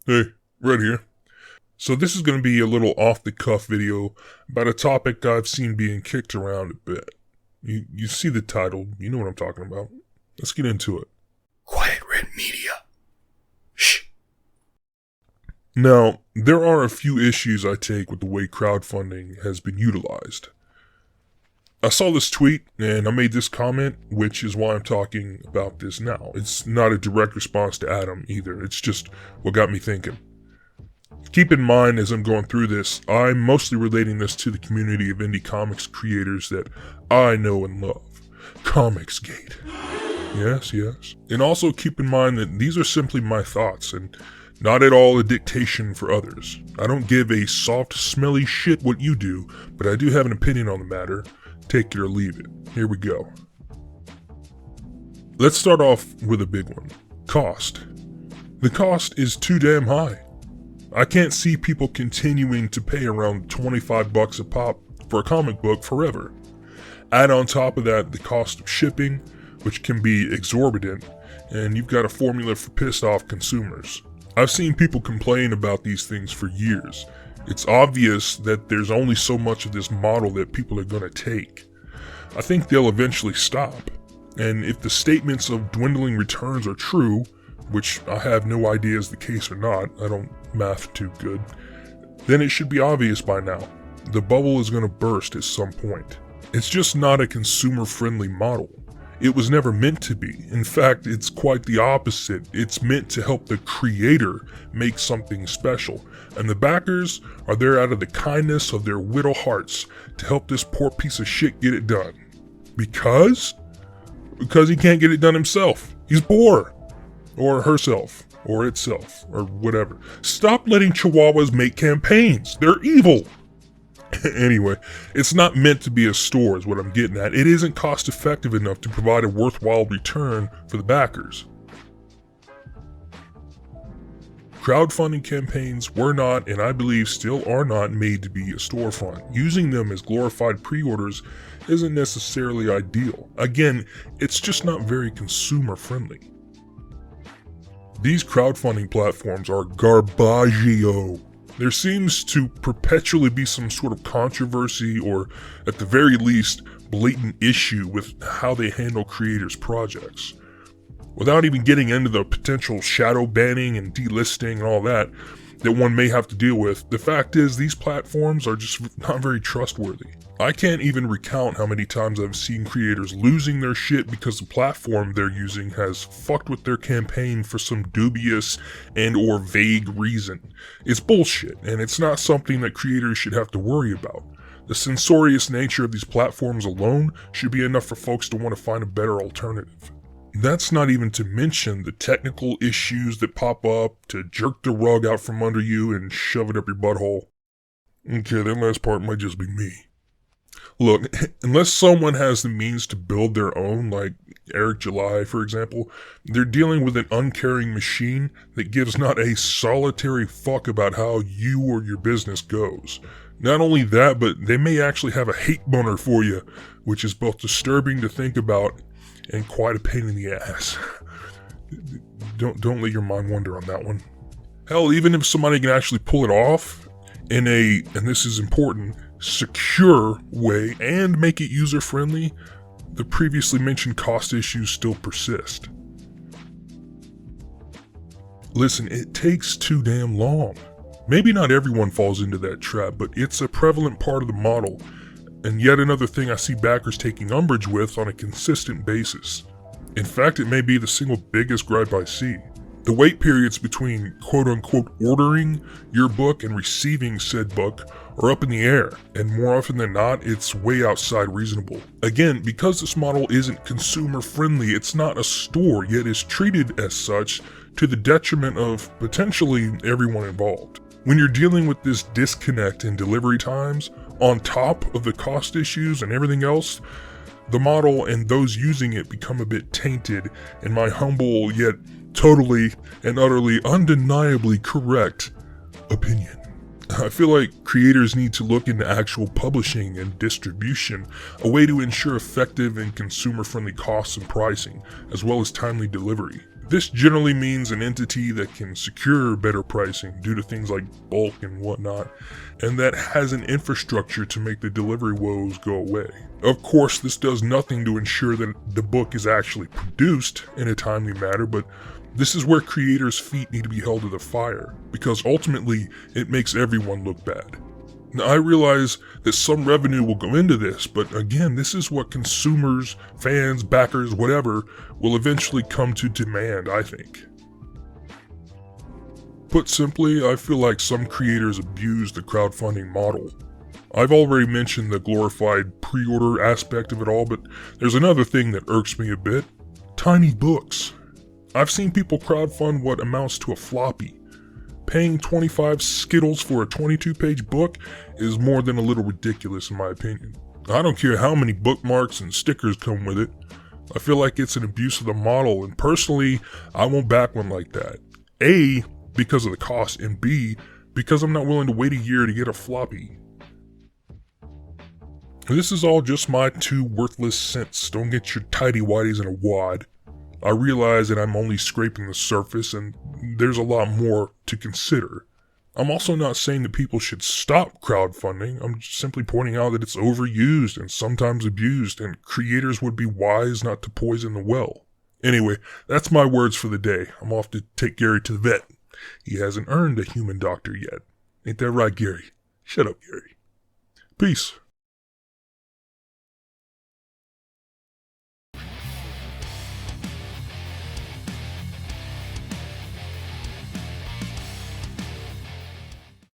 Hey, right here. So this is going to be a little off-the-cuff video about a topic I've seen being kicked around a bit. You see the title, you know what I'm talking about. Let's get into it. Quiet Red Media. Shh. Now, there are a few issues I take with the way crowdfunding has been utilized. I saw this tweet and I made this comment, which is why I'm talking about this now. It's not a direct response to Adam either, it's just what got me thinking. Keep in mind as I'm going through this, I'm mostly relating this to the community of indie comics creators that I know and love. Comicsgate. Yes. And also keep in mind that these are simply my thoughts and not at all a dictation for others. I don't give a soft, smelly shit what you do, but I do have an opinion on the matter. Take it or leave it. Here we go. Let's start off with a big one. Cost. The cost is too damn high. I can't see people continuing to pay around $25 a pop for a comic book forever. Add on top of that the cost of shipping, which can be exorbitant, and you've got a formula for pissed off consumers. I've seen people complain about these things for years. It's obvious that there's only so much of this model that people are going to take. I think they'll eventually stop, and if the statements of dwindling returns are true, which I have no idea is the case or not, I don't math too good, then it should be obvious by now. The bubble is going to burst at some point. It's just not a consumer-friendly model. It was never meant to be. In fact, it's quite the opposite. It's meant to help the creator make something special. And the backers are there out of the kindness of their little hearts to help this poor piece of shit get it done. Because he can't get it done himself. He's poor. Or herself. Or itself. Or whatever. Stop letting chihuahuas make campaigns. They're evil. Anyway, it's not meant to be a store is what I'm getting at. It isn't cost effective enough to provide a worthwhile return for the backers. Crowdfunding campaigns were not, and I believe still are not, made to be a storefront. Using them as glorified pre-orders isn't necessarily ideal. Again, it's just not very consumer friendly. These crowdfunding platforms are garbaggio. There seems to perpetually be some sort of controversy or, at the very least, blatant issue with how they handle creators' projects. Without even getting into the potential shadow banning and delisting and all that one may have to deal with, the fact is these platforms are just not very trustworthy. I can't even recount how many times I've seen creators losing their shit because the platform they're using has fucked with their campaign for some dubious and or vague reason. It's bullshit, and it's not something that creators should have to worry about. The censorious nature of these platforms alone should be enough for folks to want to find a better alternative. That's not even to mention the technical issues that pop up to jerk the rug out from under you and shove it up your butthole. Okay, that last part might just be me. Look, unless someone has the means to build their own, like Eric July, for example, they're dealing with an uncaring machine that gives not a solitary fuck about how you or your business goes. Not only that, but they may actually have a hate boner for you, which is both disturbing to think about and quite a pain in the ass. Don't let your mind wander on that one. Hell, even if somebody can actually pull it off in a, and this is important, secure way and make it user-friendly, the previously mentioned cost issues still persist. Listen, it takes too damn long. Maybe not everyone falls into that trap, but it's a prevalent part of the model, and yet another thing I see backers taking umbrage with on a consistent basis. In fact, it may be the single biggest gripe I see. The wait periods between quote-unquote ordering your book and receiving said book are up in the air, and more often than not, it's way outside reasonable. Again, because this model isn't consumer friendly, it's not a store, yet is treated as such to the detriment of potentially everyone involved. When you're dealing with this disconnect in delivery times, on top of the cost issues and everything else, the model and those using it become a bit tainted, in my humble yet totally and utterly undeniably correct opinion. I feel like creators need to look into actual publishing and distribution, a way to ensure effective and consumer-friendly costs and pricing, as well as timely delivery. This generally means an entity that can secure better pricing due to things like bulk and whatnot, and that has an infrastructure to make the delivery woes go away. Of course, this does nothing to ensure that the book is actually produced in a timely manner, but this is where creators' feet need to be held to the fire, because ultimately it makes everyone look bad. Now, I realize that some revenue will go into this, but again, this is what consumers, fans, backers, whatever, will eventually come to demand, I think. Put simply, I feel like some creators abuse the crowdfunding model. I've already mentioned the glorified pre-order aspect of it all, but there's another thing that irks me a bit. Tiny books. I've seen people crowdfund what amounts to a floppy. Paying 25 Skittles for a 22-page book is more than a little ridiculous in my opinion. I don't care how many bookmarks and stickers come with it. I feel like it's an abuse of the model, and personally, I won't back one like that. A, because of the cost, and B, because I'm not willing to wait a year to get a floppy. This is all just my 2 worthless cents. Don't get your tighty-whities in a wad. I realize that I'm only scraping the surface and there's a lot more to consider. I'm also not saying that people should stop crowdfunding. I'm just simply pointing out that it's overused and sometimes abused, and creators would be wise not to poison the well. Anyway, that's my words for the day. I'm off to take Gary to the vet. He hasn't earned a human doctor yet. Ain't that right, Gary? Shut up, Gary. Peace.